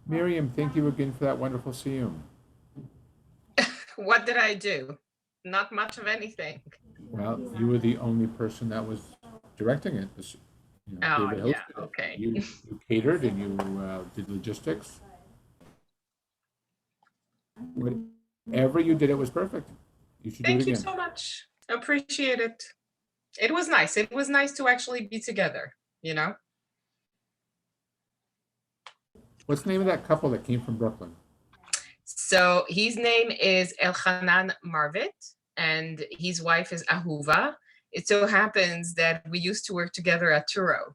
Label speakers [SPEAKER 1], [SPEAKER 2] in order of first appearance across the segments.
[SPEAKER 1] Miriam, thank you again for that wonderful siyum.
[SPEAKER 2] What did I do? Not much of anything.
[SPEAKER 1] Well, you were the only person that was directing it.
[SPEAKER 2] Oh,
[SPEAKER 1] David
[SPEAKER 2] yeah,
[SPEAKER 1] hosted it.
[SPEAKER 2] okay.
[SPEAKER 1] You catered and you did logistics. Whatever you did, it was perfect. You should do it
[SPEAKER 2] Thank you
[SPEAKER 1] again.
[SPEAKER 2] so much. Appreciate it. It was nice. It was nice to actually be together, you know?
[SPEAKER 1] What's the name of that couple that came from Brooklyn?
[SPEAKER 2] So his name is Elchanan Marvit, and his wife is Ahuva. It so happens that we used to work together at Turo,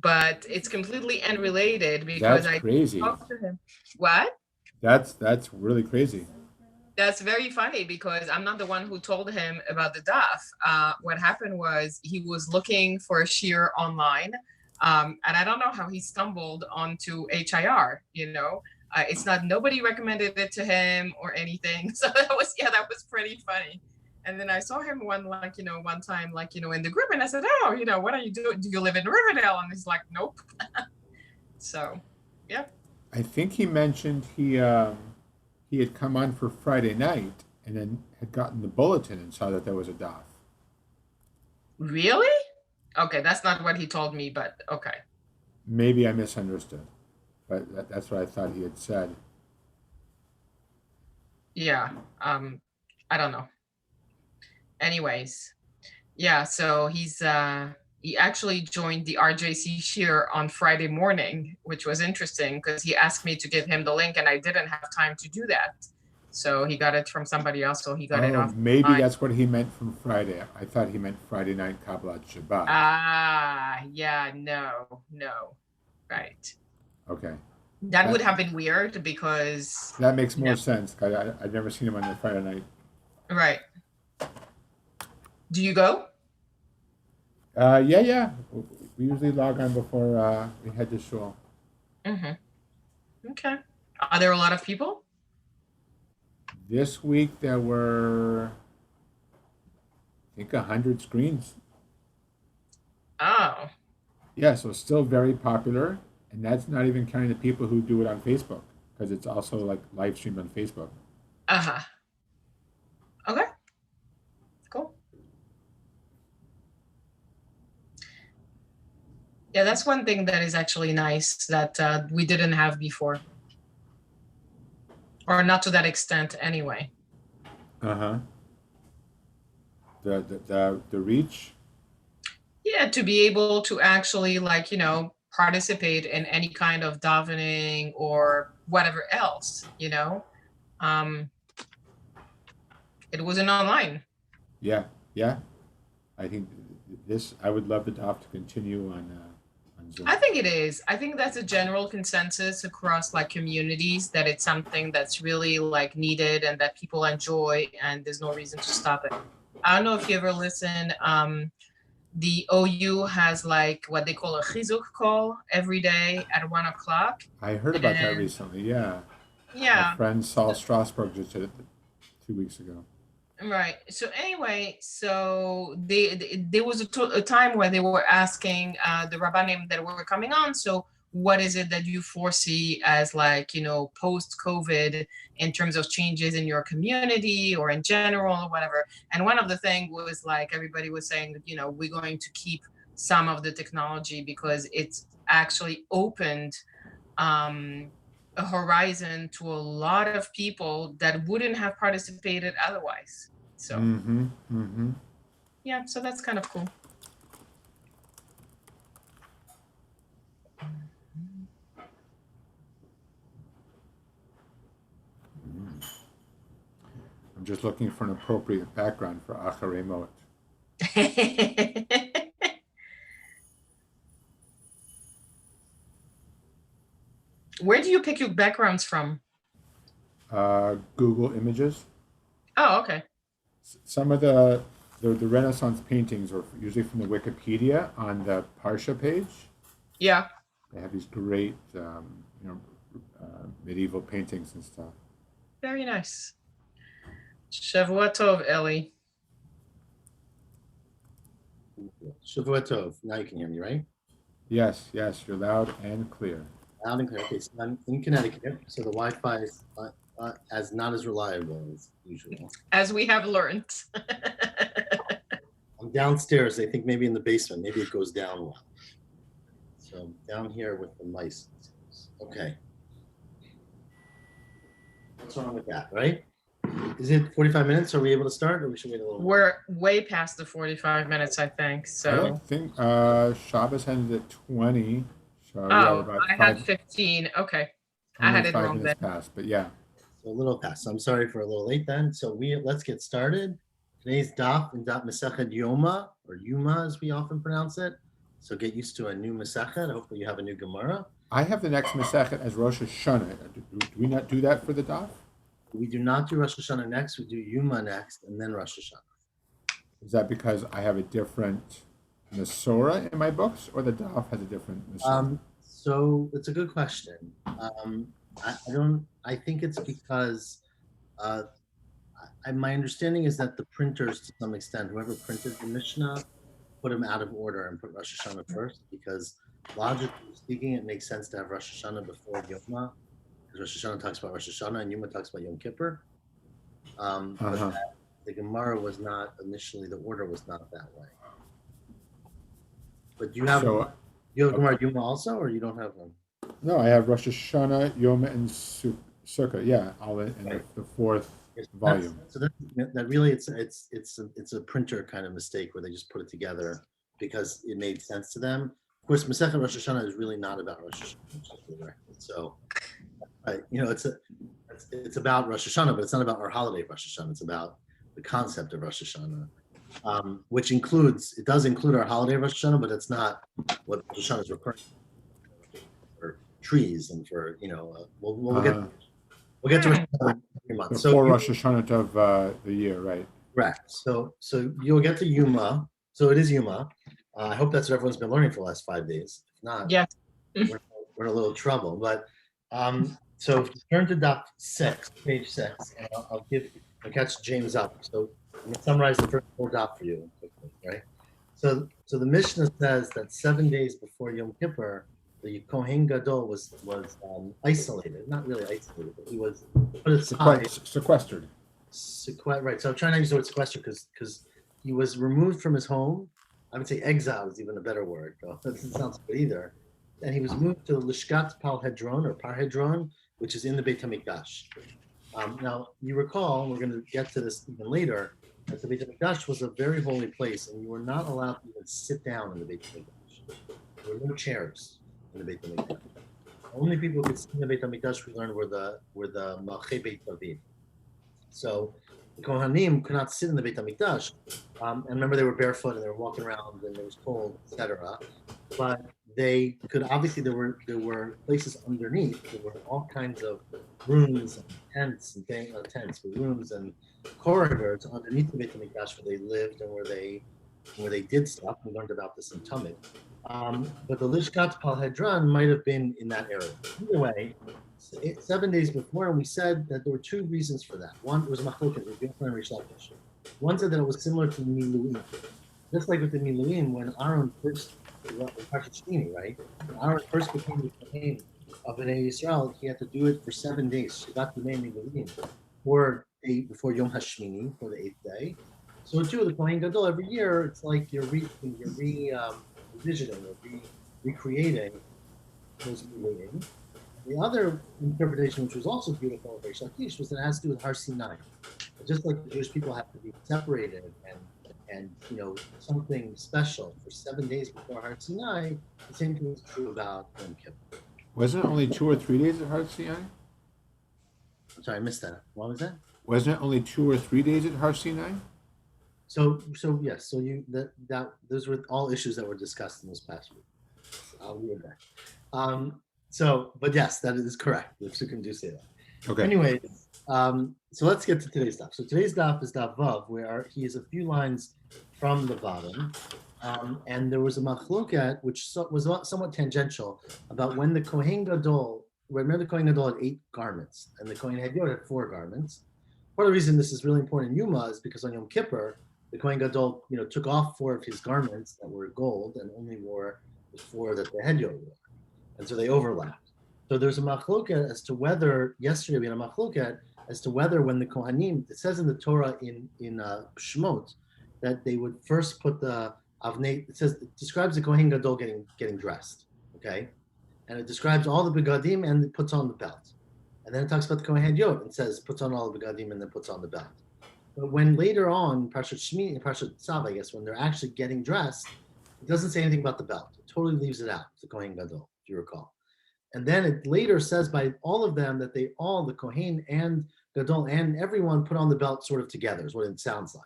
[SPEAKER 2] but it's completely unrelated because
[SPEAKER 1] That's
[SPEAKER 2] I
[SPEAKER 1] crazy.
[SPEAKER 2] talked to him. What?
[SPEAKER 1] That's really crazy.
[SPEAKER 2] That's very funny because I'm not the one who told him about the DAF. What happened was he was looking for a shear online, and I don't know how he stumbled onto HIR. It's not nobody recommended it to him or anything. So that was pretty funny. And then I saw him one time in the group, and I said, "Oh, what are you doing? Do you live in Riverdale?" And he's like, "Nope." So, yeah.
[SPEAKER 1] I think he mentioned he had come on for Friday night and then had gotten the bulletin and saw that there was a DOF.
[SPEAKER 2] Really? Okay, that's not what he told me, but okay.
[SPEAKER 1] Maybe I misunderstood, but that's what I thought he had said.
[SPEAKER 2] Yeah. I don't know. Anyways, yeah, so he actually joined the RJC Shear on Friday morning, which was interesting because he asked me to give him the link and I didn't have time to do that. So he got it from somebody else, so he got it
[SPEAKER 1] Oh,
[SPEAKER 2] off
[SPEAKER 1] maybe
[SPEAKER 2] mine.
[SPEAKER 1] that's what he meant from Friday. I thought he meant Friday night Kabbalat Shabbat.
[SPEAKER 2] Ah, yeah, no, no. Right.
[SPEAKER 1] Okay,
[SPEAKER 2] That would
[SPEAKER 1] that
[SPEAKER 2] have been weird because
[SPEAKER 1] that makes
[SPEAKER 2] no.
[SPEAKER 1] more sense. I'd never seen him on the Friday night.
[SPEAKER 2] Right. Do you go?
[SPEAKER 1] Yeah, yeah. We usually log on before we head to shul.
[SPEAKER 2] Mm-hmm. Okay. Are there a lot of people?
[SPEAKER 1] This week there were, I think, 100 screens.
[SPEAKER 2] Oh.
[SPEAKER 1] Yeah, so still very popular, and that's not even counting the people who do it on Facebook because it's also like live streamed on Facebook.
[SPEAKER 2] Uh-huh. Okay. Cool. Yeah, that's one thing that is actually nice that we didn't have before, or not to that extent anyway.
[SPEAKER 1] Uh huh. The reach.
[SPEAKER 2] Yeah, to be able to actually participate in any kind of davening or whatever else. Um, it wasn't online.
[SPEAKER 1] Yeah, yeah. I think this. I would love the DOF to continue on
[SPEAKER 2] I
[SPEAKER 1] Zoom.
[SPEAKER 2] think it is. I think that's a general consensus across communities that it's something that's really needed and that people enjoy, and there's no reason to stop it. I don't know if you ever listen. The OU has what they call a chizuk call every day at 1 o'clock,
[SPEAKER 1] I heard about that
[SPEAKER 2] and
[SPEAKER 1] recently. Yeah, our
[SPEAKER 2] yeah,
[SPEAKER 1] friend Saul Strasberg just did it 2 weeks ago.
[SPEAKER 2] right. So anyway, so there was a time where they were asking the rabbanim that were coming on. So what is it that you foresee as post COVID in terms of changes in your community or in general or whatever? And one of the things was everybody was saying that we're going to keep some of the technology because it's actually opened um, a horizon to a lot of people that wouldn't have participated otherwise. So
[SPEAKER 1] Mm-hmm. Mm-hmm.
[SPEAKER 2] yeah, so that's kind of cool.
[SPEAKER 1] I'm just looking for an appropriate background for Acharei Moat.
[SPEAKER 2] Where do you pick your backgrounds from?
[SPEAKER 1] Google Images.
[SPEAKER 2] Oh, okay.
[SPEAKER 1] Some of the Renaissance paintings are usually from the Wikipedia on the Parsha page.
[SPEAKER 2] Yeah.
[SPEAKER 1] They have these great, medieval paintings and stuff.
[SPEAKER 2] Very nice. Shavua Tov, Ellie.
[SPEAKER 3] Shavua Tov. Now you can hear me, right?
[SPEAKER 1] Yes, yes, you're loud and clear.
[SPEAKER 3] Loud and clear. Okay, so I'm in Connecticut, so the Wi-Fi is as not as reliable as usual.
[SPEAKER 2] As we have learned.
[SPEAKER 3] I'm downstairs. I think maybe in the basement. Maybe it goes down one. So down here with the mice. Okay. What's wrong with that, right? Is it 45 minutes? Are we able to start, or we should wait a little more?
[SPEAKER 2] We're way past the 45 minutes, I think.
[SPEAKER 1] I
[SPEAKER 2] So,
[SPEAKER 1] don't think Shabbos ended at 20. So yeah,
[SPEAKER 2] oh,
[SPEAKER 1] about
[SPEAKER 2] I had 15. Okay. I
[SPEAKER 1] only
[SPEAKER 2] had it
[SPEAKER 1] 5
[SPEAKER 2] wrong
[SPEAKER 1] minutes
[SPEAKER 2] then.
[SPEAKER 1] past, but yeah.
[SPEAKER 3] So a little past. So I'm sorry for a little late then. So let's get started. Today's daf in daf Masechet Yoma, or Yuma as we often pronounce it. So get used to a new Masechet. Hopefully you have a new Gemara.
[SPEAKER 1] I have the next Masechet as Rosh Hashanah. Do we not do that for the daf?
[SPEAKER 3] We do not do Rosh Hashanah next. We do Yuma next, and then Rosh Hashanah.
[SPEAKER 1] Is that because I have a different Masorah in my books, or the daf has a different Masorah?
[SPEAKER 3] So it's a good question. I think it's because my understanding is that the printers, to some extent, whoever printed the Mishnah, put them out of order and put Rosh Hashanah first, because logically speaking, it makes sense to have Rosh Hashanah before Yoma, because Rosh Hashanah talks about Rosh Hashanah and Yoma talks about Yom Kippur. But the Gemara was not initially, the order was not that way. But do you have Gemara Yoma also, or you don't have one?
[SPEAKER 1] No, I have Rosh Hashanah, Yoma, and Sukkah. Yeah, all in the fourth volume.
[SPEAKER 3] So that really it's a printer kind of mistake where they just put it together because it made sense to them. Of course, Masechet Rosh Hashanah is really not about Rosh Hashanah. So, it's about Rosh Hashanah, but it's not about our holiday of Rosh Hashanah. It's about the concept of Rosh Hashanah, which does include our holiday of Rosh Hashanah, but it's not what Rosh Hashanah is referring to. For trees and for we'll get to Rosh Hashanah every month.
[SPEAKER 1] So for Rosh Hashanah of the year, right?
[SPEAKER 3] Correct. So you'll get to Yuma. So it is Yuma. I hope that's what everyone's been learning for the last 5 days. If not,
[SPEAKER 2] yes.
[SPEAKER 3] we're in a little trouble. But so if you turn to daf 6, page 6, and I'll catch James up. So I'm going to summarize the first 4 daf for you quickly, right? So the Mishnah says that 7 days before Yom Kippur, the Kohen Gadol was isolated. Not really isolated, but he was put aside.
[SPEAKER 1] Sequestered.
[SPEAKER 3] Right. So I'm trying to use the word sequester because he was removed from his home. I would say exile is even a better word, though. That doesn't sound good either. And he was moved to Lishkat Parhedron or Parhedron, which is in the Beit HaMikdash. Now, you recall, we're going to get to this even later, that the Beit HaMikdash was a very holy place, and you were not allowed to even sit down in the Beit HaMikdash. There were no chairs in the Beit HaMikdash. The only people who could sit in the Beit HaMikdash, we learned, were the Malchei Beit David. So the Kohanim could not sit in the Beit HaMikdash. And remember, they were barefoot and they were walking around and it was cold, etc. But they could, obviously, there were places underneath. There were all kinds of rooms and tents and rooms and corridors underneath the Beit HaMikdash where they lived and where they did stuff. We learned about this in Talmud. But the Lishkat Parhedron might have been in that area. Either way, 7 days before, and we said that there were 2 reasons for that. One was machloket, and Rish Lakish. One said that it was similar to Miluim. Just like with the Miluim, when Aaron first, right? When Aaron first became the Kohen of Bnei Yisrael, he had to do it for 7 days. Shivat Yemei Miluim, before Yom HaShmini, for the 8th day. So too, the Kohen Gadol, every year, it's like you're revisiting or recreating those Miluim. The other interpretation, which was also beautiful of Rish Lakish, was that it has to do with Har Sinai. Just like the Jewish people have to be separated and something special for 7 days before Har Sinai, the same thing is true about Yom Kippur.
[SPEAKER 1] Wasn't it only 2 or 3 days at Har Sinai?
[SPEAKER 3] I'm sorry, I missed that. What was that?
[SPEAKER 1] Wasn't it only 2 or 3 days at Har Sinai?
[SPEAKER 3] So yes. So those were all issues that were discussed in this past week. I'll read that. But yes, that is correct. The Psukim do say that.
[SPEAKER 1] Okay.
[SPEAKER 3] Anyway, so let's get to today's daf. So today's daf is daf Vav, where he is a few lines from the bottom, and there was a machloket which was somewhat tangential about when the Kohen Gadol. Remember, the Kohen Gadol had 8 garments, and the Kohen Hedyon had 4 garments. Part of the reason this is really important in Yuma is because on Yom Kippur, the Kohen Gadol, took off 4 of his garments that were gold and only wore the 4 that the Hedyon wore, and so they overlapped. So there's a machloket as to whether, yesterday we had a machloket as to whether when the Kohanim, it says in the Torah in Shmot, that they would first put the avnei, it describes the Kohen Gadol getting dressed, okay? And it describes all the begadim and it puts on the belt. And then it talks about the Kohen Yod and says puts on all the begadim and then puts on the belt. But when later on, Parshat Shmini, Parshat Tzav, I guess, when they're actually getting dressed, it doesn't say anything about the belt. It totally leaves it out, the Kohen Gadol, if you recall. And then it later says by all of them that they all, the Kohen and Gadol and everyone put on the belt sort of together is what it sounds like,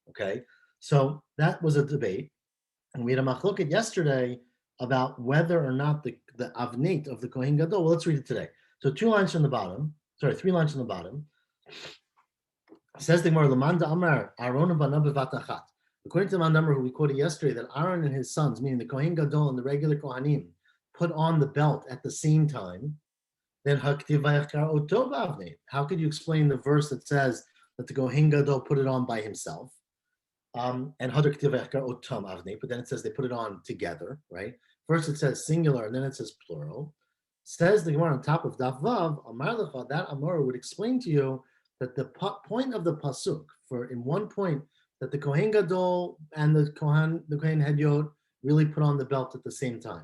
[SPEAKER 3] okay? So that was a debate. And we had a machloket yesterday about whether or not the avneit of the Kohen Gadol, well, let's read it today. So 3 lines from the bottom. Says the Gemara, Lamanda Amar, Aaron banav bevat achat. According to the number who we quoted yesterday, that Aaron and his sons, meaning the Kohen Gadol and the regular Kohanim, put on the belt at the same time, then how could you explain the verse that says that the Kohen Gadol put it on by himself? And but then it says they put it on together, right? First it says singular, and then it says plural. Says the Gemara on top of Daf Vav, Amar lecha, that Amor would explain to you that the point of the pasuk, for in one point that the Kohen Gadol and the Kohen Hedyot really put on the belt at the same time.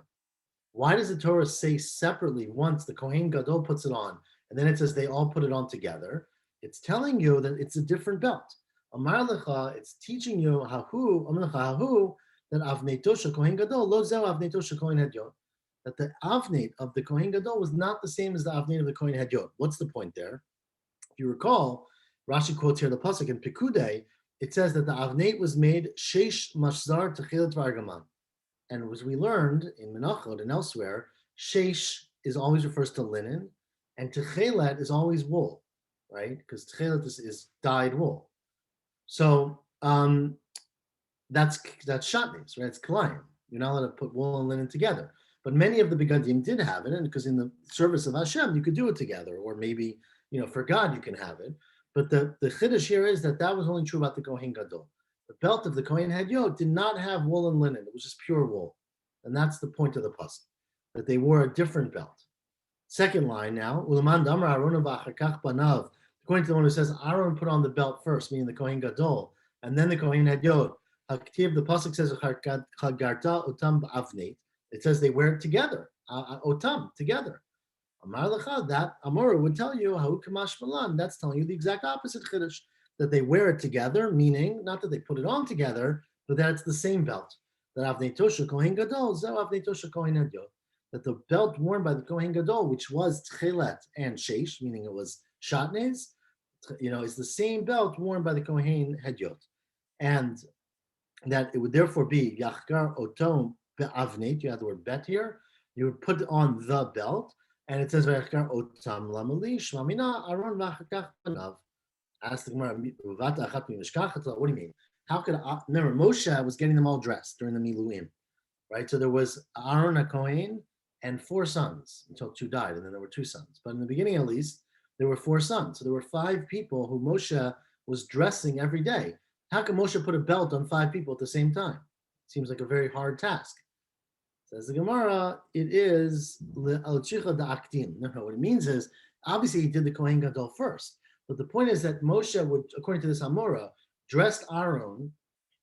[SPEAKER 3] Why does the Torah say separately once the Kohen Gadol puts it on, and then it says they all put it on together? It's telling you that it's a different belt. Amar lecha, it's teaching you that avneito shel Kohen Gadol lo zeh avneito shel Kohen Hedyot. That the avneit of the Kohen Gadol was not the same as the avneit of the Kohen Hedyot. What's the point there? If you recall, Rashi quotes here the pasuk in Pekudei. It says that the avneit was made sheish mashzar techilat v'argaman. And as we learned in Menachot and elsewhere, sheish is always refers to linen, and techelet is always wool, right? Because techelet is dyed wool. So that's shatnez, right? It's kalayim. You're not allowed to put wool and linen together. But many of the begadim did have it, and because in the service of Hashem you could do it together, or maybe for God you can have it. But the chiddush here is that was only true about the Kohen Gadol. The belt of the Kohen Hedyot did not have wool and linen; it was just pure wool, and that's the point of the pasuk, that they wore a different belt. Second line now, Ulamand Amar Aaron v'achar banav. According to the one who says Aaron put on the belt first, meaning the Kohen Gadol, and then the Kohen Hedyot. The pasuk says Chagarta otam ba'avneit. It says they wear it together, otam together. Amar lecha, that Amora would tell you how kamash malan. That's telling you the exact opposite chiddush, that they wear it together, meaning not that they put it on together, but that it's the same belt. That avneito shel Kohen Gadol, zeh avneito shel Kohen Hedyot. That the belt worn by the Kohen Gadol, which was tchelet and sheish, meaning it was shatnez, is the same belt worn by the Kohen Hedyot, and that it would therefore be yachgar otom be'avneit. You have the word bet here. You would put on the belt, and it says yachgar otam lamali shmamina aron v'achakach banav. Ask the Gemara, what do you mean? How could remember Moshe was getting them all dressed during the Miluim, right? So there was Aaron a Kohen and 4 sons until 2 died, and then there were 2 sons. But in the beginning, at least, there were 4 sons. So there were 5 people who Moshe was dressing every day. How can Moshe put a belt on 5 people at the same time? Seems like a very hard task. Says the Gemara, it is al-chicha da'aktin. No, what it means is, obviously he did the Kohen Gadol first. But the point is that Moshe would, according to this Amora, dressed Aaron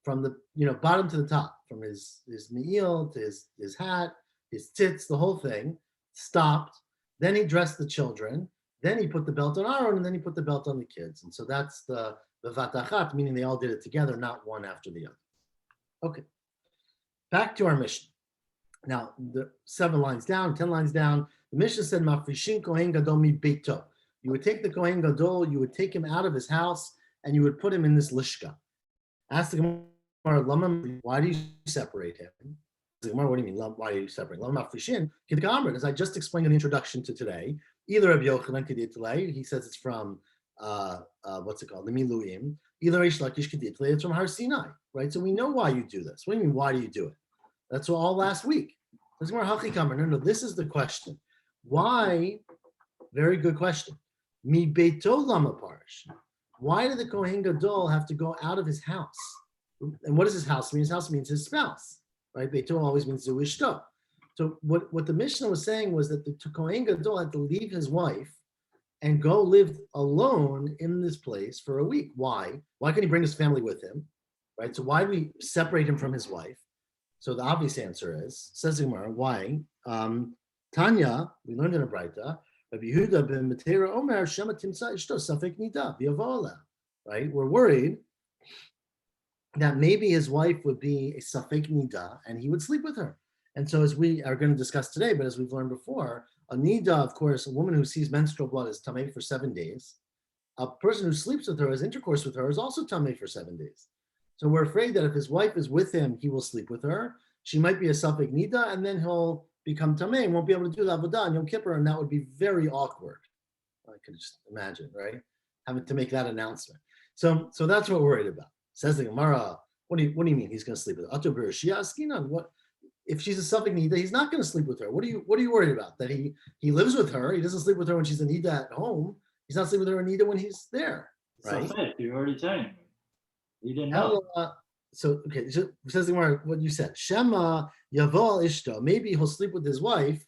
[SPEAKER 3] from the bottom to the top, from his me'il to his hat, his tits, the whole thing, stopped. Then he dressed the children. Then he put the belt on Aaron, and then he put the belt on the kids. And so that's the vatachat, meaning they all did it together, not one after the other. Okay, back to our Mishnah. Now, the 7 lines down, 10 lines down, the Mishnah said, Mafrishin Kohen Gadol mi beito. You would take the Kohen Gadol, you would take him out of his house, and you would put him in this lishka. Ask the Gemara, why do you separate him? The Gemara, what do you mean? Why do you separate? As I just explained in the introduction to today, either Rabbi Yochanan Kedit, he says it's from what's it called, the Miluim. Either Reish Lakish Kedit, it's from Har Sinai, right? So we know why you do this. What do you mean? Why do you do it? That's all last week. No, this is the question. Why? Very good question. Mi beito lama parish. Why did the Kohen Gadol have to go out of his house? And what does his house mean? His house means his spouse, right? Beito always means zuishto. So what the Mishnah was saying was that the Kohen Gadol had to leave his wife and go live alone in this place for a week. Why? Why couldn't he bring his family with him? Right? So why do we separate him from his wife? So the obvious answer is, says the Gemara, why? Tanya, we learned in a Braita, Rabbi Yehuda ben Matera Omer Shema Timsa Ishto Safek Nida V'Yavola. Right? We're worried that maybe his wife would be a Safek Nida and he would sleep with her. And so as we are going to discuss today, but as we've learned before, a Nida, of course, a woman who sees menstrual blood is Tameh for 7 days. A person who sleeps with her, has intercourse with her, is also Tameh for 7 days. So we're afraid that if his wife is with him, he will sleep with her. She might be a Safek Nida, and then he'll become Tameh and won't be able to do the Avodah on Yom Kippur, and that would be very awkward. I can just imagine, right? Having to make that announcement. So that's what we're worried about. Says the Gemara, what do you mean he's going to sleep with her? What if she's a Safek Nida? He's not going to sleep with her. What are you worried about? That he lives with her. He doesn't sleep with her when she's a Nida at home. He's not sleeping with her a Nida when he's there. Right?
[SPEAKER 4] Safek, you're already telling me. You didn't know.
[SPEAKER 3] So says the Gemara, what you said. Shema Yaval Ishto. Maybe he'll sleep with his wife,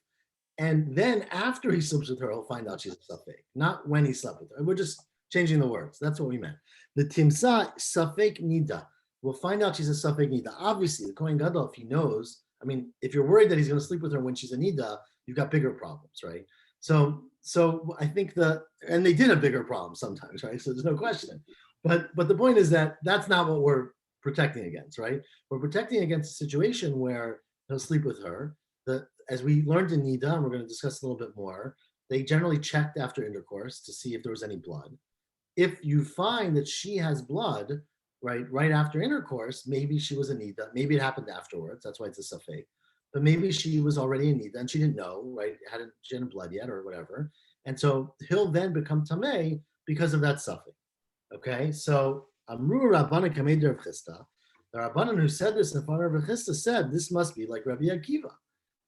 [SPEAKER 3] and then after he sleeps with her, he'll find out she's a Safek. Not when he slept with her. We're just changing the words. That's what we meant. The Timsa Safek Nida. We'll find out she's a Safek Nida. Obviously, the Kohen Gadol, if he knows, I mean, if you're worried that he's going to sleep with her when she's a Nida, you've got bigger problems, right? So I think and they did have bigger problems sometimes, right? So there's no question. But the point is that that's not what we're protecting against, right? We're protecting against a situation where he'll sleep with her. As we learned in Nida, and we're going to discuss a little bit more, they generally checked after intercourse to see if there was any blood. If you find that she has blood, right after intercourse, maybe she was a Nida. Maybe it happened afterwards. That's why it's a Safek. But maybe she was already a Nida and she didn't know, right? She hadn't blood yet or whatever. And so he'll then become Tameh because of that Safek. Okay, so Amru Rabbanan Kamei Rav Chisda. The Rabbanan who said this in front of Rav Chisda said this must be like Rabbi Akiva.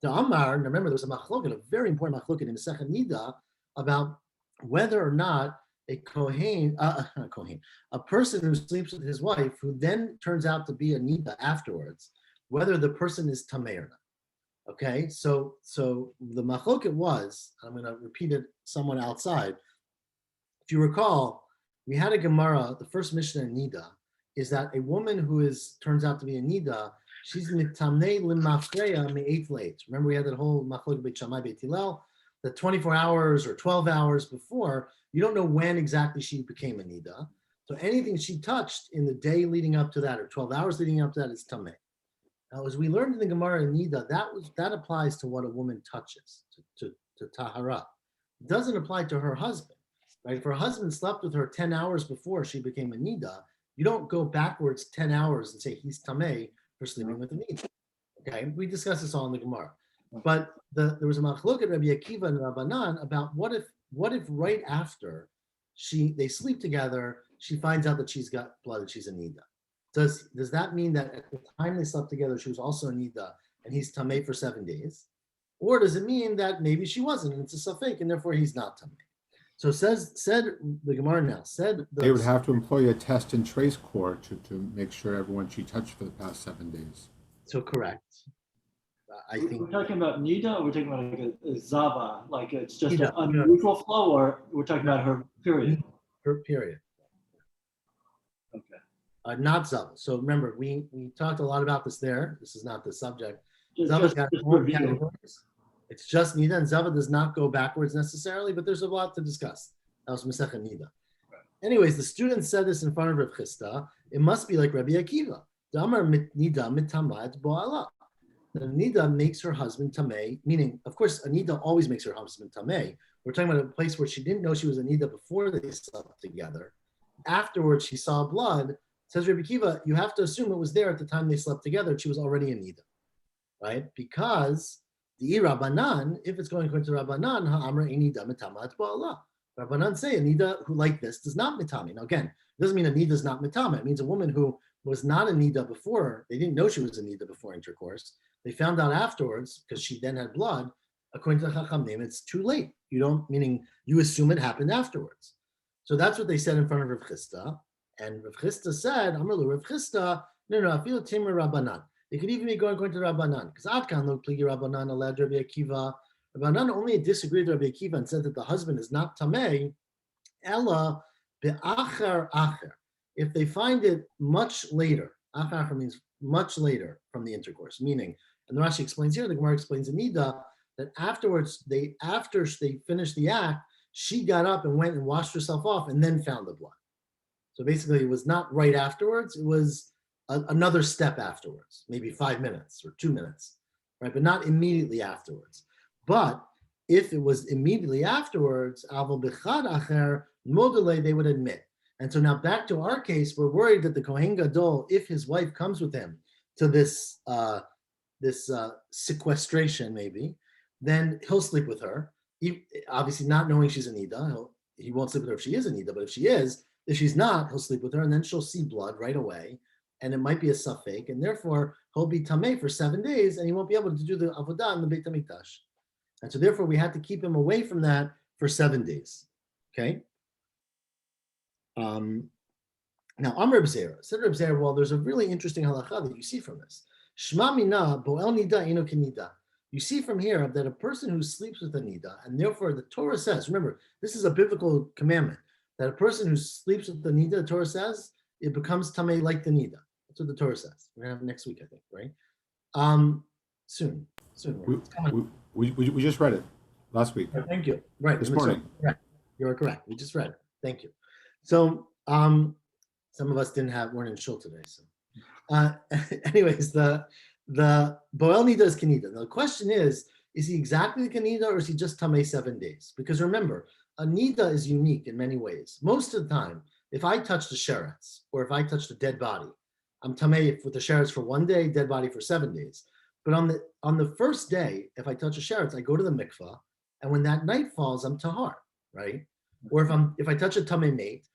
[SPEAKER 3] The Amar, remember there was a machloket, a very important machloket in Masechet Nida about whether or not a person who sleeps with his wife who then turns out to be a Nida afterwards, whether the person is Tameh or not. Okay, so the machloket was, I'm going to repeat it somewhat outside. If you recall, we had a Gemara, the first Mishnah in Nida, is that a woman who turns out to be a Nida, she's mitamnei limafreya me'eit late. Remember we had that whole machloket beit Shammai beit Hillel, that 24 hours or 12 hours before, you don't know when exactly she became a Nida. So anything she touched in the day leading up to that or 12 hours leading up to that is Tameh. Now, as we learned in the Gemara in Nida, that applies to what a woman touches, to Tahara. It doesn't apply to her husband. Right? If her husband slept with her 10 hours before she became a Nida, you don't go backwards 10 hours and say he's Tameh for sleeping with a Nida. Okay, we discussed this all in the Gemara. But there was a machlok at Rabbi Akiva and Rabbanan about what if right after they sleep together, she finds out that she's got blood and she's a Nida. Does that mean that at the time they slept together, she was also a Nida and he's Tameh for 7 days? Or does it mean that maybe she wasn't and it's a Safek and therefore he's not Tameh? So said the Gemara now,
[SPEAKER 1] they would have to employ a test and trace court to make sure everyone she touched for the past 7 days.
[SPEAKER 3] So correct. I think
[SPEAKER 4] we're talking about Nida, or we're talking about like a Zava, like it's just
[SPEAKER 3] Nida,
[SPEAKER 4] an unusual flow, or we're talking about her period?
[SPEAKER 3] Her period.
[SPEAKER 4] Okay.
[SPEAKER 3] Not Zava. So remember, we talked a lot about this there. This is not the subject.
[SPEAKER 4] Just
[SPEAKER 3] Zava's got four
[SPEAKER 4] review.
[SPEAKER 3] categories. It's just Nida, and Zava does not go backwards necessarily, but there's a lot to discuss. That was Masechet Nida.
[SPEAKER 4] Right.
[SPEAKER 3] Anyways, the student said this in front of Rav Chisda. It must be like Rabbi Akiva. Damar Nida mitamat bo'ala. The Nida makes her husband Tameh, meaning, of course, a Nida always makes her husband Tameh. We're talking about a place where she didn't know she was a Nida before they slept together. Afterwards, she saw blood. Says Rabbi Akiva, you have to assume it was there at the time they slept together. She was already a Nida, right? Because the Rabbanan, if it's going according to Rabbanan, ha'amra Nida mitamat ba'ala. Rabbanan say a Nida who like this does not mitami. Now again, it doesn't mean a Nida is not mitama. It means a woman who was not a Nida before, they didn't know she was a Nida before intercourse. They found out afterwards, because she then had blood, according to the Chachamim, it's too late. Meaning you assume it happened afterwards. So that's what they said in front of Rav Chisda. And Rav Chisda said, Amrlu, Rav Chisda, no, I feel Timur Rabbanan. It could even be going to Rabbanan, because Adkan lo pligi Rabbanan alad Rabbi Akiva. Rabbanan only disagreed with Rabbi Akiva and said that the husband is not tamei, ella be'achar acher. If they find it much later, achar means much later from the intercourse, meaning, and the Rashi explains here, the Gemara explains in Nida, that afterwards, after they finished the act, she got up and went and washed herself off and then found the blood. So basically, it was not right afterwards. It was another step afterwards, maybe 5 minutes or 2 minutes, right? But not immediately afterwards. But if it was immediately afterwards, aval bechad acher modele, they would admit. And so now back to our case, we're worried that the Kohen Gadol, if his wife comes with him to this sequestration, maybe, then he'll sleep with her. Obviously, not knowing she's a nida, he won't sleep with her if she is a nida. But if she's not, he'll sleep with her, and then she'll see blood right away, and it might be a safek, and therefore he'll be tameh for 7 days, and he won't be able to do the avodah in the Beit Hamikdash. And so therefore we had to keep him away from that for 7 days. Okay. Now Amr B'Zera said Reb Zera, well, there's a really interesting halacha that you see from this. Shma mina bo'el nida ino kenida. You see from here that a person who sleeps with a nida, and therefore the Torah says, remember, this is a biblical commandment, that a person who sleeps with the nida, the Torah says, it becomes tamei like the nida. That's what the Torah says. We're gonna have it next week, I think, right? Soon.
[SPEAKER 1] We just read it last week.
[SPEAKER 3] Thank you. Right.
[SPEAKER 1] This morning.
[SPEAKER 3] Correct. You're correct. We just read it. Thank you. So some of us weren't in shul today. So anyways, the Boel Nida is Kanida. Now the question is he exactly the Kanida or is he just Tamei 7 days? Because remember, a Nida is unique in many ways. Most of the time, if I touch the sheretz or if I touch the dead body, I'm Tamei with the sheretz for 1 day, dead body for 7 days. But on the first day, if I touch a sheretz, I go to the mikvah, and when that night falls, I'm tahar, right? Or if I touch a tamei mate,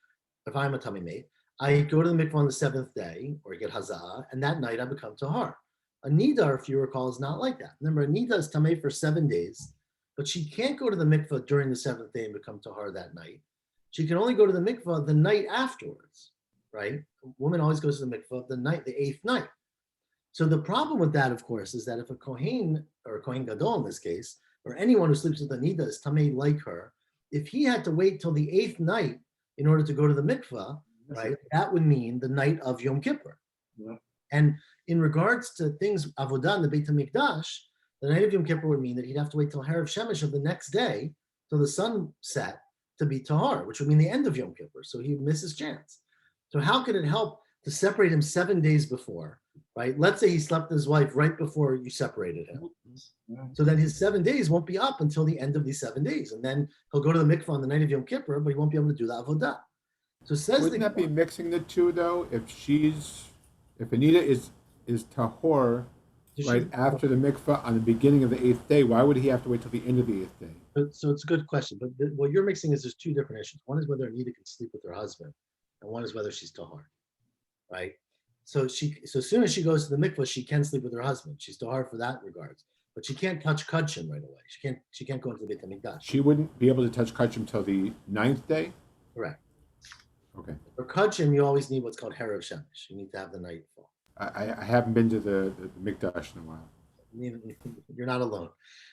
[SPEAKER 3] if I'm a tamei mate, I go to the mikvah on the 7th day, or get hazah, and that night I become tahar. A nida, if you recall, is not like that. Remember, a nida is tamei for 7 days, but she can't go to the mikvah during the 7th day and become tahar that night. She can only go to the mikvah the night afterwards, right? A woman always goes to the mikvah the 8th night. So the problem with that, of course, is that if a Kohen, or a Kohen Gadol in this case, or anyone who sleeps with a nida is tamei like her, if he had to wait till the 8th night in order to go to the mikvah, right, that would mean the night of Yom Kippur.
[SPEAKER 4] Yeah.
[SPEAKER 3] And in regards to things, avodah in the Beit HaMikdash, the night of Yom Kippur would mean that he'd have to wait till Harav Shemesh of the next day, till the sun set, to be tahar, which would mean the end of Yom Kippur. So he'd miss his chance. So how could it help to separate him 7 days before, right? Let's say he slept with his wife right before you separated him. So then his 7 days won't be up until the end of these 7 days. And then he'll go to the mikvah on the night of Yom Kippur, but he won't be able to do the avodah. So says
[SPEAKER 1] Wouldn't that be mixing the two though? If Anita is tahor right after the mikvah on the beginning of the 8th day, why would he have to wait till the end of the 8th day?
[SPEAKER 3] So it's a good question, but what you're mixing is there's two different issues. One is whether Anita can sleep with her husband, and one is whether she's tahor, right? So as soon as she goes to the mikvah, she can sleep with her husband. She's tahor for that regards, but she can't touch kachim right away. She can't go into the Beit HaMikdash.
[SPEAKER 1] She wouldn't be able to touch kachim till the 9th day?
[SPEAKER 3] Correct.
[SPEAKER 1] Okay.
[SPEAKER 3] For kachim, you always need what's called Harav Shemesh. You need to have the nightfall.
[SPEAKER 1] I haven't been to the Mikdash in a while.
[SPEAKER 3] You're not alone.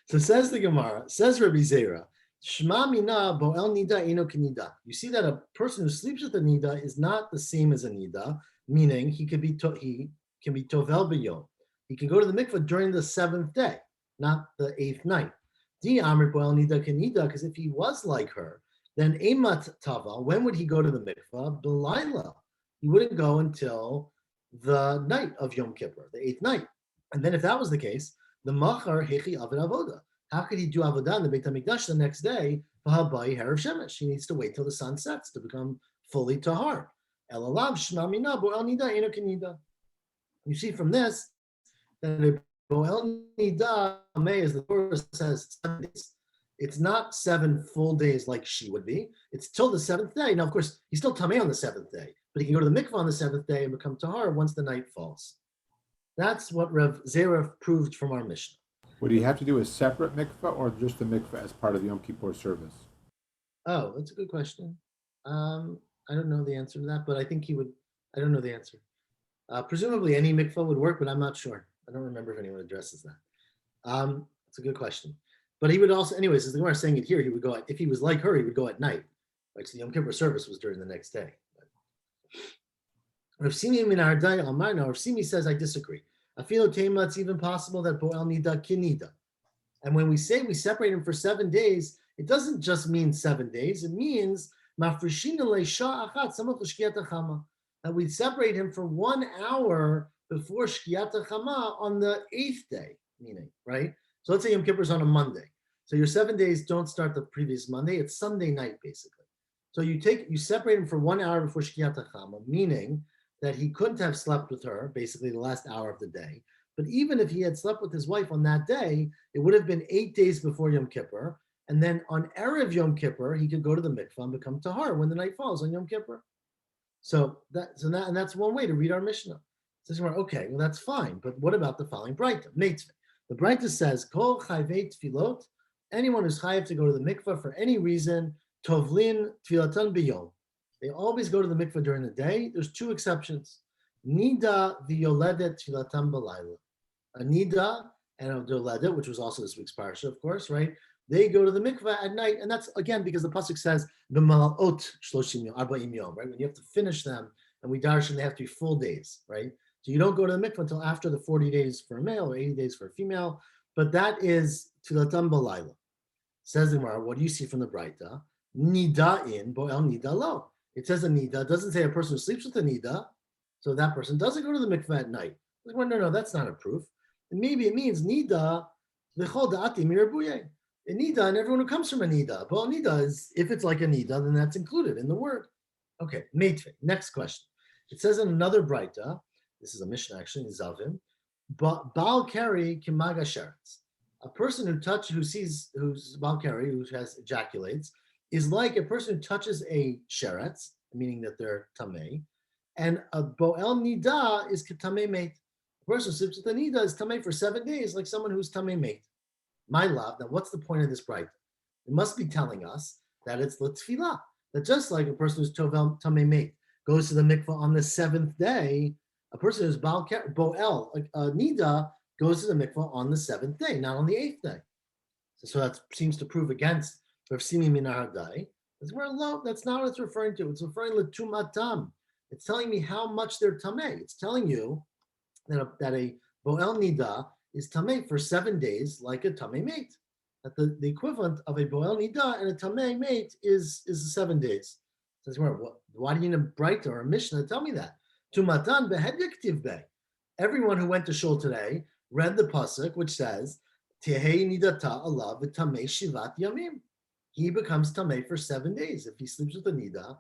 [SPEAKER 3] So says the Gemara, says Rabbi Zera, Shma mina bo'el nida eno kenida. You see that a person who sleeps with a nida is not the same as a nida, meaning he can be tovel b'yom. He can go to the mikvah during the 7th day, not the 8th night. Di amrit bo'el nida kenida, because if he was like her, then emat tava. When would he go to the mikvah? B'layla. He wouldn't go until the night of Yom Kippur, the 8th night. And then if that was the case, the machar hechi aved avoda. How could he do avodah in the Beit HaMikdash the next day? V'habai harav shemesh. He needs to wait till the sun sets to become fully tahar. Elalav shma mina bo'el nida eno kenida. You see from this that bo'el nida may, as the Torah says, 7 days. It's not 7 full days like she would be. It's till the 7th day. Now, of course, he's still tamei on the 7th day, but he can go to the mikvah on the 7th day and become tahar once the night falls. That's what Rav Zera proved from our Mishnah.
[SPEAKER 1] Would he have to do a separate mikvah or just the mikvah as part of the Yom Kippur service?
[SPEAKER 3] Oh, that's a good question. I don't know the answer to that, but I think he would. I don't know the answer. Presumably any mikvah would work, but I'm not sure. I don't remember if anyone addresses that. It's a good question. But he would also, anyways, as the Gemara is saying it here, he would go if he was like her, he would go at night. Right? So the Yom Kippur service was during the next day. Rav Simi Minardai Amar, now Rav Simi says, I disagree. Afilo Tema, it's even possible that Boel Nida Kinida. And when we say we separate him for 7 days, it doesn't just mean 7 days. It means that we separate him for 1 hour before Shkiyat HaChama on the 8th day, meaning, right? So let's say Yom Kippur is on a Monday. So your 7 days don't start the previous Monday. It's Sunday night, basically. So you separate him for 1 hour before Shkiyat HaChama, meaning that he couldn't have slept with her, basically the last hour of the day. But even if he had slept with his wife on that day, it would have been 8 days before Yom Kippur. And then on Erev Yom Kippur, he could go to the mikvah and become tahar when the night falls on Yom Kippur. And that's one way to read our Mishnah. So okay, well that's fine. But what about the following Breita? Meitzvah. The Breita says, Kol chayvei tefilot, anyone who's chayiv to go to the mikvah for any reason, tovlin tefilatan biyom. They always go to the mikvah during the day. There's 2 exceptions. Nida v'yoledet tefilatan b'layla. A nida and a yoledet, which was also this week's parsha, of course, right? They go to the mikvah at night, and that's again because the pasuk says b'malot shloshim yom, arba'im yom, right? When you have to finish them, and we darshan, they have to be full days, right? So you don't go to the mikvah until after the 40 days for a male or 80 days for a female, but that is tefilatan b'layla. Says the Gemara, what do you see from the Breita? Nida in bo'el nida lo. It says a nida. It doesn't say a person who sleeps with a nida, so that person doesn't go to the mikvah at night. Like, well, no, that's not a proof. And maybe it means nida l'chol da'ati mirabuye. A nida and everyone who comes from a nida. Well, nida is, if it's like a nida, then that's included in the word. Okay, meitve. Next question. It says in another Breita, this is a Mishnah actually in Zavim, but Baal Keri kimaga sheretz. A person who's Baal Keri, who ejaculates, is like a person who touches a sheretz, meaning that they're tamei, and a bo'el nida is tamei mate. A person who sleeps with a nida is tamei for 7 days, like someone who's tamei mate. My love. Now, what's the point of this Breita? It must be telling us that it's l'tfilah. That just like a person who's tovel tamei mate goes to the mikvah on the 7th day, a person who's bo'el, like nida, goes to the mikvah on the 7th day, not on the 8th day. So that seems to prove against Rav Simi Minar Hadai. That's not what it's referring to. It's referring to tumatam. It's telling me how much they're tamei. It's telling you that a bo'el nida is tamei for 7 days, like a tamei mate. That the equivalent of a bo'el nida and a tamei mate is 7 days. Says, why do you need a Breita or a Mishnah to tell me that? Tumatan behediktiv be. Everyone who went to shul today read the pasuk which says, Tehei nidata alav v'tamei shivat yamim. He becomes tamei for 7 days. If he sleeps with a nida,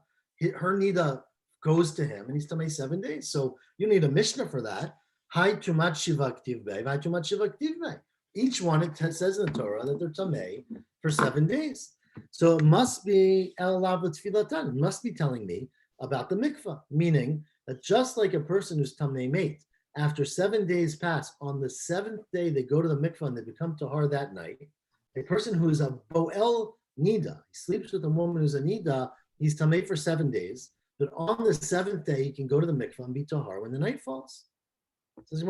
[SPEAKER 3] her nida goes to him and he's tamei 7 days. So you need a Mishnah for that. Hai tumat shiva ktiv be, hai tumat shiva ktiv be. Each one, it says in the Torah that they're tamei for 7 days. So it must be el alav v'tfilatan. It must be telling me about the mikvah, meaning that just like a person who's tamei mate, after 7 days pass, on the 7th day they go to the mikvah and they become tahar that night. A person who is a bo'el nida, he sleeps with a woman who's a nida, he's tamei for 7 days, but on the 7th day he can go to the mikvah and be tahar when the night falls. Says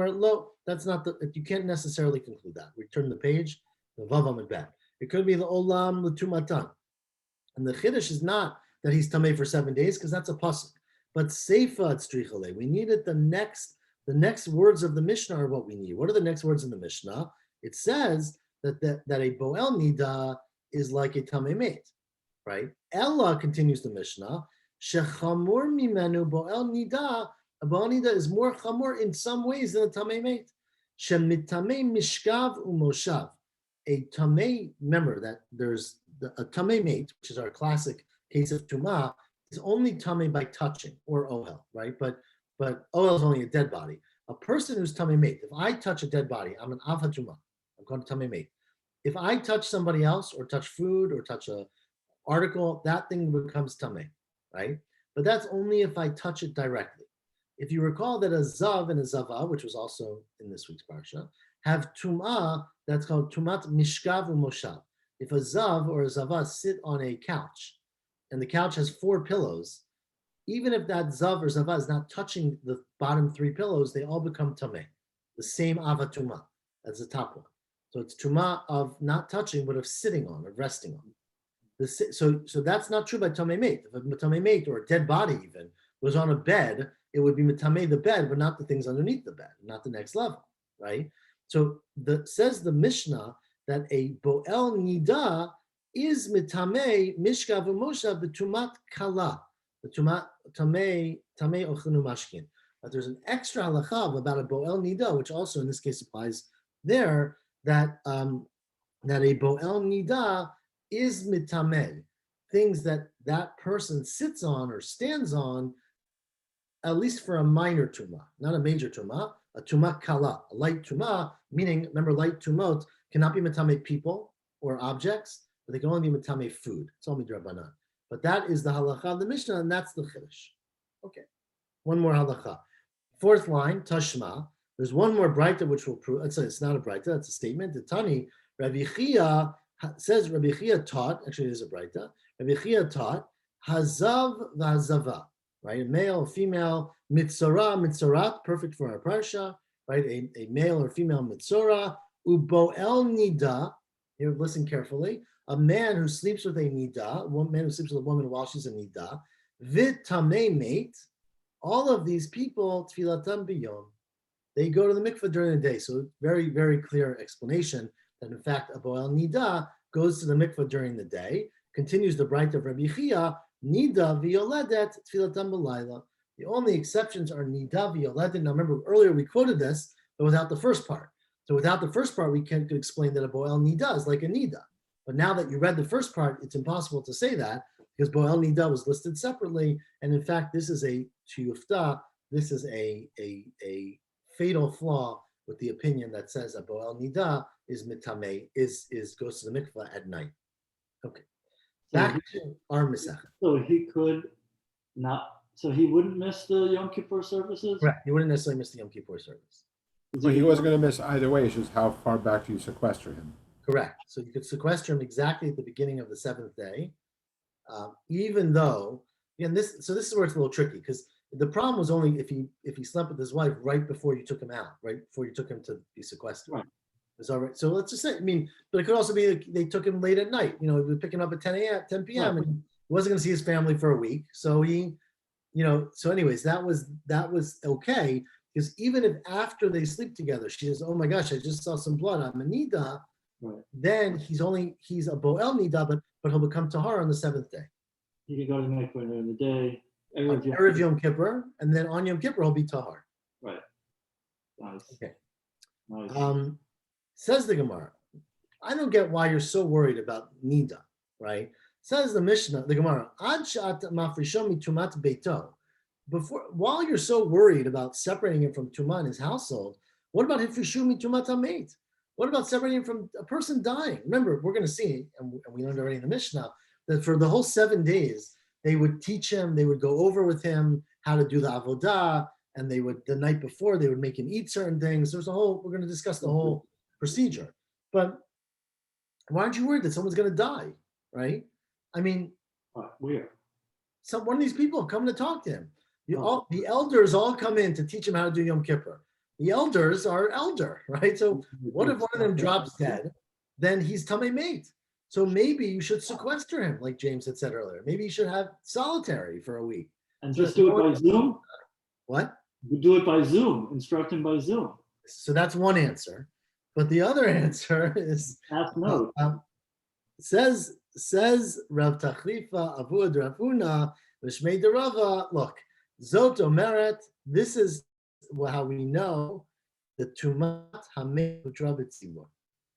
[SPEAKER 3] that's not you can't necessarily conclude that. We turn the page, the vavam and back. It could be the olam l'tumatan, and the chiddush is not that he's tamei for 7 days because that's a pasuk. But seifa at strichale, we needed the next words of the Mishnah are what we need. What are the next words in the Mishnah? It says that a bo'el nida is like a tamei mate, right? Ella continues the Mishnah. Shechamur mimenu bo'el nida. A bo'el nida is more chamur in some ways than a tamei mate. Shemitamei mishkav umoshav. A tamei, remember that there's a tamei mate, which is our classic case of tumah, is only tamei by touching or ohel, right? But ohel is only a dead body. A person who's tamei mate, if I touch a dead body, I'm an av hatumah. I'm called a tamei mate. If I touch somebody else or touch food or touch a article, that thing becomes tamei, right? But that's only if I touch it directly. If you recall that a zav and a zava, which was also in this week's parsha, have tumah, that's called tumat mishkav u'moshav. If a zav or a zava sit on a couch, and the couch has 4 pillows, even if that zav or zava is not touching the bottom 3 pillows, they all become tamei. the same avatuma as the top one. So it's tuma of not touching, but of sitting on, of resting on. So that's not true by tamei mate. If a tamei mate or a dead body even was on a bed, it would be tamei the bed, but not the things underneath the bed, not the next level, right? So says the Mishnah that a boel nida is mitamei mishka v'mosha b'tumat kala, the tumat tamei ochenu mashkin. But there's an extra halacha about a boel nida, which also in this case applies there, that that a boel nida is mitamei, things that person sits on or stands on, at least for a minor tuma, not a major tuma, a tuma kala, a light tuma, meaning, remember, light tumot cannot be mitame people or objects, but they can only be mitame food. It's all midrabanan. But that is the halacha of the Mishnah, and that's the chiddush. Okay, one more halacha. Fourth line, tashma. There's one more braita which will prove. It's not a braita, it's a statement. The Tani, Rabbi Chia says, Rabbi Chia taught, actually it is a braita, Rabbi Chia taught, hazav v'hazava, right? A male, female, mitzorat, perfect for our parsha, right? A male or female mitzora, uboel nida, here listen carefully, a man who sleeps with a nida, one man who sleeps with a woman while she's a nida, v'tamei mate, all of these people, tfilatam biyom, they go to the mikveh during the day. So very, very clear explanation that in fact, a boel nida goes to the mikveh during the day, continues the bright of Rabbi Chia, nida v'yoledet tfilatam b'layla. The only exceptions are nida v'yoledet. Now remember, earlier we quoted this, but without the first part. So without the first part, we could explain that a boel nida is like a nida. But now that you read the first part, it's impossible to say that because boel nida was listed separately. And in fact, this is a tiyufta, this is a fatal flaw with the opinion that says that boel nida is mitame, is goes to the mikveh at night. Okay. Back to our Masechet.
[SPEAKER 4] So he could not, so he wouldn't miss the Yom Kippur services?
[SPEAKER 3] Correct. You wouldn't necessarily miss the Yom Kippur service.
[SPEAKER 1] Well, he wasn't going to miss either way. It's just how far back do you sequester him?
[SPEAKER 3] Correct. So you could sequester him exactly at the beginning of the seventh day, even though, again, this is where it's a little tricky because the problem was only if he slept with his wife right before you took him out, right before you took him to be sequestered.
[SPEAKER 4] Right.
[SPEAKER 3] It's all right. So let's just say, I mean, but it could also be like they took him late at night. You know, he was picking up at 10 p.m.
[SPEAKER 4] Right.
[SPEAKER 3] and he wasn't going to see his family for a week. So he, you know, so anyways, that was okay. Because even if after they sleep together, she says, "Oh my gosh, I just saw some blood. I'm a nida."
[SPEAKER 4] Right.
[SPEAKER 3] Then he's a boel nida, but he'll become tahar on the seventh day.
[SPEAKER 4] He could go to the mikveh during the day.
[SPEAKER 3] On Erev Yom Kippur, and then on Yom Kippur he'll be tahar.
[SPEAKER 4] Right. Nice.
[SPEAKER 3] Okay.
[SPEAKER 4] Nice.
[SPEAKER 3] Says the Gemara, I don't get why you're so worried about nida, right? Says the Mishnah, the Gemara, Ad shat mafrishon mitumat beito. While you're so worried about separating him from Tumah in his household, what about Hifrishu Mitumat HaMeit? What about separating him from a person dying? Remember, we're going to see, and we learned already in the Mishnah, that for the whole 7 days, they would teach him, they would go over with him how to do the avodah, and they would, the night before, they would make him eat certain things. We're going to discuss the whole procedure. But why aren't you worried that someone's going to die, right? I mean,
[SPEAKER 4] Where?
[SPEAKER 3] one of these people come to talk to him. The elders all come in to teach him how to do Yom Kippur. The elders are elder, right? So what if one of them drops dead? Then he's tamei mate. So maybe you should sequester him, like James had said earlier. Maybe you should have solitary for a week.
[SPEAKER 4] And just do it by Zoom?
[SPEAKER 3] What?
[SPEAKER 4] You do it by Zoom. Instruct him by Zoom.
[SPEAKER 3] So that's one answer. But the other answer is
[SPEAKER 4] Ask no.
[SPEAKER 3] says Rav Tachlifa Avu Rav Huna V'Shmei Derava. Look. Zot Omeret, this is how we know the Tumat Hamet Utrabitzibur.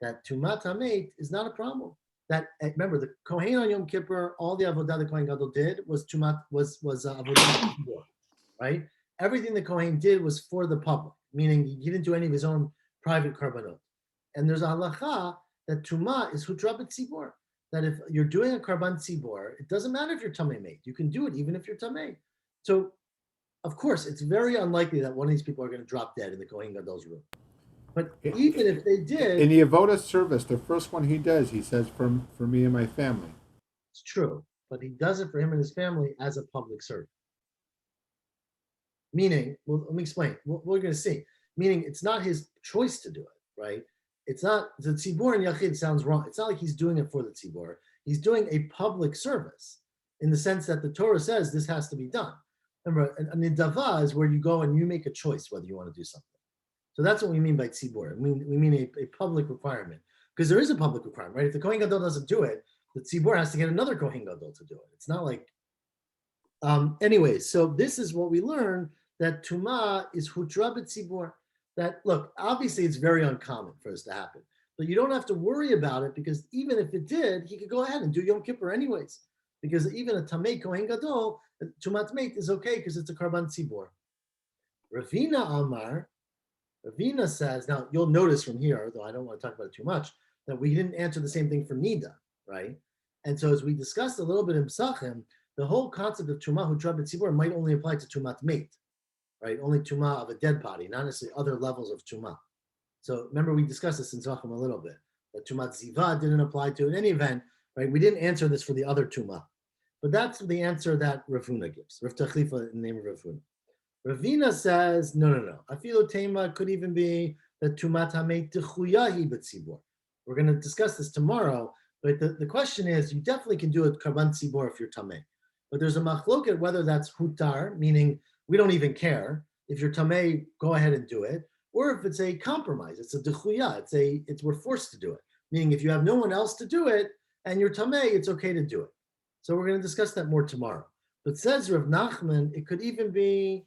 [SPEAKER 3] That Tumat Hamet is not a problem. That remember the Kohen on Yom Kippur, all the avodah the Kohen Gadol did was Tumat was avodah, right? Everything the Kohen did was for the public, meaning he didn't do any of his own private karbanot. And there's a halacha that Tumah is Hutrabitzibur. That if you're doing a karban tzibur, it doesn't matter if you're tamei mate. You can do it even if you're tamei. So of course, it's very unlikely that one of these people are going to drop dead in the Kohen Gadol's room. But even if they did...
[SPEAKER 1] In the avodah service, the first one he does, he says, for me and my family.
[SPEAKER 3] It's true, but he does it for him and his family as a public servant. Meaning, well, let me explain. We're going to see. meaning it's not his choice to do it, right? It's not, the tzibur and yachid sounds wrong. It's not like he's doing it for the tzibur. He's doing a public service in the sense that the Torah says this has to be done. Remember, a nidava is where you go and you make a choice whether you want to do something. So that's what we mean by tzibur. We mean a public requirement, because there is a public requirement, right? If the Kohen Gadol doesn't do it, the tzibur has to get another Kohen Gadol to do it. It's not like, anyway, so this is what we learn, that Tumah is hutra b'tzibur. That, look, obviously it's very uncommon for this to happen, but you don't have to worry about it, because even if it did, he could go ahead and do Yom Kippur anyways, because even a Tamei Kohen Gadol, Tumat Meit is okay because it's a Karban Tzibur. Ravina Amar, Ravina says, now you'll notice from here, though I don't want to talk about it too much, that we didn't answer the same thing for Nida, right? And so as we discussed a little bit in Psachim, the whole concept of Tumah Hutra B'Tzibur might only apply to Tumat Meit, right? Only Tumah of a dead body, not necessarily other levels of Tumah. So remember, we discussed this in Psachim a little bit, that Tumat Ziva didn't apply to. In any event, right, we didn't answer this for the other Tumah. But that's the answer that Ravuna gives. Rav Tachlifa in the name of Ravuna. Ravina says, no. Afilo Tema could even be that Tumat Hamei Techuyahi B'Tzibur. We're going to discuss this tomorrow, but the question is, you definitely can do a Karban Tzibur if you're Tamei. But there's a machloket whether that's Hutar, meaning we don't even care. If you're Tamei, go ahead and do it. Or if it's a compromise, it's a Dechuya, it's we're forced to do it. Meaning if you have no one else to do it and you're Tamei, it's okay to do it. So we're going to discuss that more tomorrow. But says Rav Nachman, it could even be,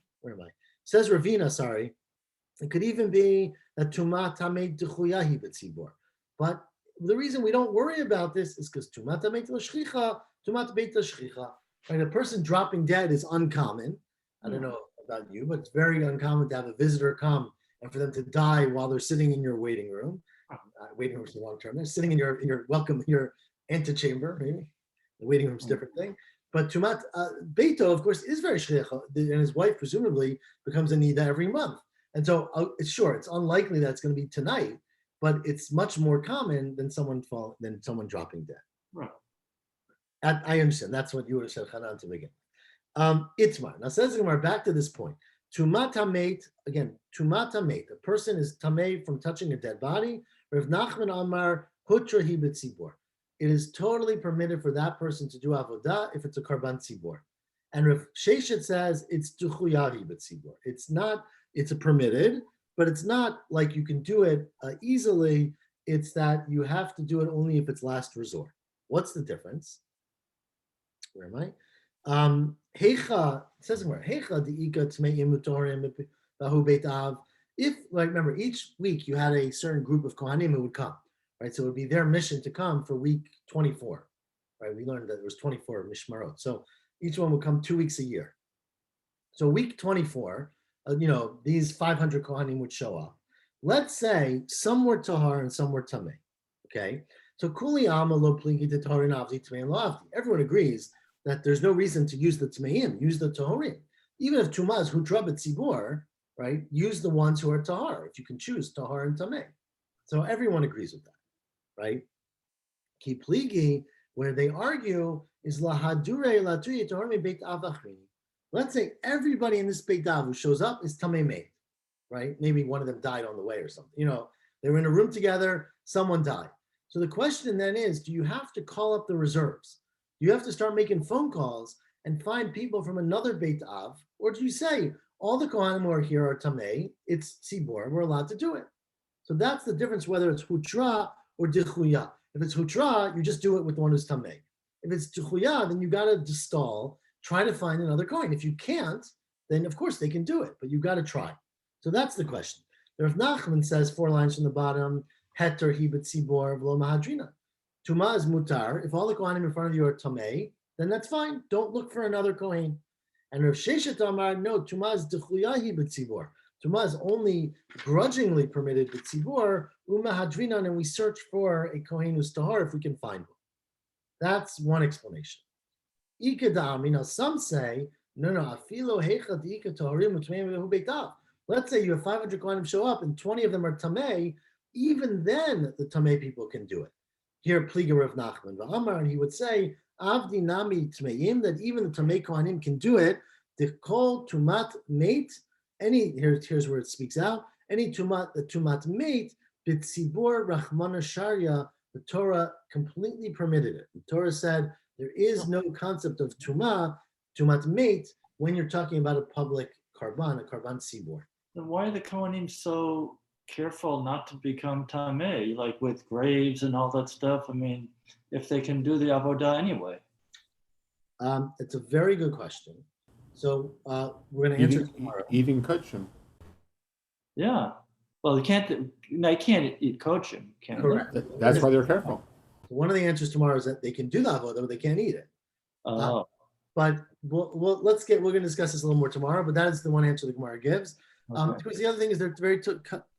[SPEAKER 3] Says Ravina, sorry, it could even be that Tumat Tamei Dechuyahi B'Tzibur. But the reason we don't worry about this is because Tumat Tamei L'Shchicha, Tumat Beit L'Shchicha. Right, a person dropping dead is uncommon. I don't know about you, but it's very uncommon to have a visitor come and for them to die while they're sitting in your waiting room. Waiting room is the long term. They're sitting in your welcome, your antechamber, maybe. The waiting room's a different thing. But Tumat Beito, of course, is very shchicha, and his wife presumably becomes a nida every month. And so, it's unlikely that it's going to be tonight, but it's much more common than someone dropping dead.
[SPEAKER 4] Right.
[SPEAKER 3] I understand. That's what you would have said, Hanan, to begin. Itmar. Now, says Gemara, back to this point. Tumat Hameit, again, Tumat Hameit. A person is tamei from touching a dead body. Rav Nachman Amar Hutra Hi B'Tzibur. It is totally permitted for that person to do avodah if it's a karban tzibur. And Rav Sheshet says it's duchuyahi b'tzibur. It's a permitted, but it's not like you can do it easily. It's that you have to do it only if it's last resort. What's the difference? Where am I? Heicha, it says somewhere, Heicha di'ika tme'im utorim bahu beit av. If, like, remember, each week you had a certain group of kohanim who would come. Right, so it would be their mission to come for week 24. Right, we learned that there was 24 mishmarot. So each one would come 2 weeks a year. So week 24, these 500 kohanim would show up. Let's say some were tahar and some were tamei. Okay, so kuli ama lo pligi to taharin avdi tamei lo avdi. Everyone agrees that there's no reason to use the tameim, use the taharim. Even if tumah is hutra b'tzibur, right, use the ones who are tahar. If you can choose tahar and tamei. So everyone agrees with that. Right? Ki pligi, where they argue, is lahadure latuye toharmi beit avachrini. Let's say everybody in this beit av who shows up is tamei meit, right? Maybe one of them died on the way or something. They were in a room together, someone died. So the question then is, do you have to call up the reserves? Do you have to start making phone calls and find people from another beit av? Or do you say, all the kohanim who are here are tamei, it's tzibur, we're allowed to do it? So that's the difference whether it's hutra or dichuya. If it's hutra, you just do it with the one who's tamei. If it's dichuya, then you got to stall, try to find another coin. If you can't, then of course they can do it, but you got to try. So that's the question. Rav Nachman says 4 lines from the bottom, heter hi b'tzibor v'lo mahadrina. Tuma is mutar. If all the kohanim in front of you are tamei, then that's fine. Don't look for another kohen. And Rav Sheshet Amar, no, tuma is dichuya hi b'tzibor. Tumah is only grudgingly permitted with tzibur, umahadrinan, and we search for a kohen who's tahar if we can find one. That's one explanation. Ikadam, some say, no, afilo heicha diika taharim utmeim vehu beitav. Let's say you have 500 kohanim show up and 20 of them are tamei, even then the tamei people can do it. Here, pliga Rav Nachman v'amar, and he would say, avdi nami tmeim, that even the tamei kohanim can do it. The kol tumat meit. Here's where it speaks out. Any tumat, the tumat mate, bitzibor rachmana sharia, the Torah completely permitted it. The Torah said there is no concept of tumat mate, when you're talking about a public karban, a karban tzibor.
[SPEAKER 4] Then why are the Kohanim so careful not to become tameh, like with graves and all that stuff? I mean, if they can do the avodah anyway.
[SPEAKER 3] It's a very good question. So we're going to answer it tomorrow.
[SPEAKER 1] Eating kosher.
[SPEAKER 4] Yeah. Well, they can't eat kosher, can they?
[SPEAKER 3] Correct.
[SPEAKER 1] That's why they're careful.
[SPEAKER 3] One of the answers tomorrow is that they can do the avodah, but they can't eat it.
[SPEAKER 4] Oh,
[SPEAKER 3] But we're going to discuss this a little more tomorrow, but that is the one answer the Gemara gives.
[SPEAKER 4] okay.
[SPEAKER 3] Because the other thing is they're very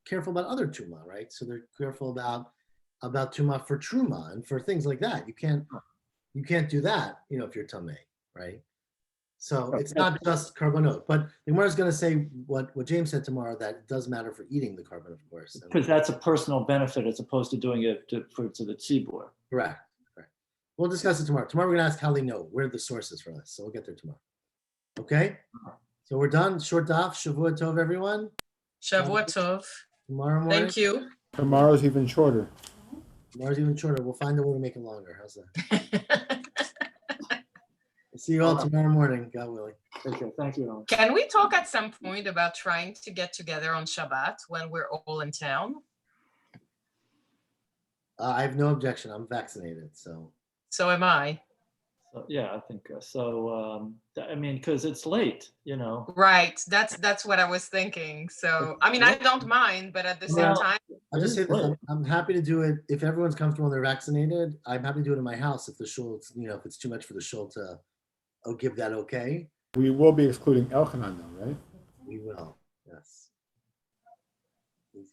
[SPEAKER 3] careful about other truma, right? So they're careful about truma for truma and for things like that. You can't do that, if you're tamei, right? So it's not just carbonot, but the Gemara is going to say what James said tomorrow, that it does matter for eating the carbon, of course.
[SPEAKER 4] Because that's a personal benefit as opposed to doing it to the tzibur.
[SPEAKER 3] Correct. We'll discuss it tomorrow. Tomorrow we're going to ask how they know. Where are the sources for this? So we'll get there tomorrow. Okay? So we're done. Short daf. Shavua tov, everyone.
[SPEAKER 2] Shavua tov.
[SPEAKER 3] Tomorrow morning.
[SPEAKER 2] Thank you.
[SPEAKER 1] Tomorrow's even shorter.
[SPEAKER 3] Tomorrow's even shorter. We'll find a way to make it longer. How's that? We'll see you all tomorrow morning, God willing.
[SPEAKER 4] Okay, thank you.
[SPEAKER 2] Can we talk at some point about trying to get together on Shabbat when we're all in town?
[SPEAKER 3] I have no objection. I'm vaccinated, so.
[SPEAKER 2] So am I.
[SPEAKER 4] So, yeah, I think so. I mean, because it's late,
[SPEAKER 2] Right. That's what I was thinking. So, I mean, I don't mind, but at the same
[SPEAKER 4] Well,
[SPEAKER 2] time,
[SPEAKER 3] I'll just say this.
[SPEAKER 4] Right.
[SPEAKER 3] I'm happy to do it if everyone's comfortable and they're vaccinated. I'm happy to do it in my house if the shul, if it's too much for the shul to give that okay.
[SPEAKER 1] We will be excluding Elchanan, though, right?
[SPEAKER 3] We will. Yes.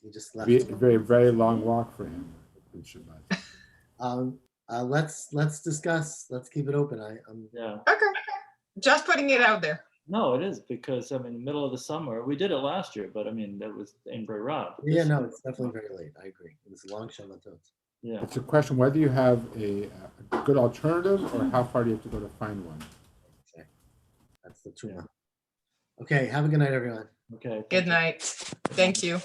[SPEAKER 3] He just left.
[SPEAKER 1] Be a very, very long walk for him in Shabbat.
[SPEAKER 3] Let's discuss. Let's keep it open.
[SPEAKER 4] Yeah.
[SPEAKER 2] okay. Just putting it out there.
[SPEAKER 4] No, it is because middle of the summer, we did it last year, but that was in Beirut.
[SPEAKER 3] Yeah, no, it's definitely very late. I agree. It was a long Shabbatot.
[SPEAKER 4] Yeah.
[SPEAKER 1] It's a question whether you have a good alternative or how far do you have to go to find one.
[SPEAKER 3] Okay. That's the tuna. Okay. Have a good night, everyone.
[SPEAKER 4] Okay.
[SPEAKER 2] Good night. Thank you.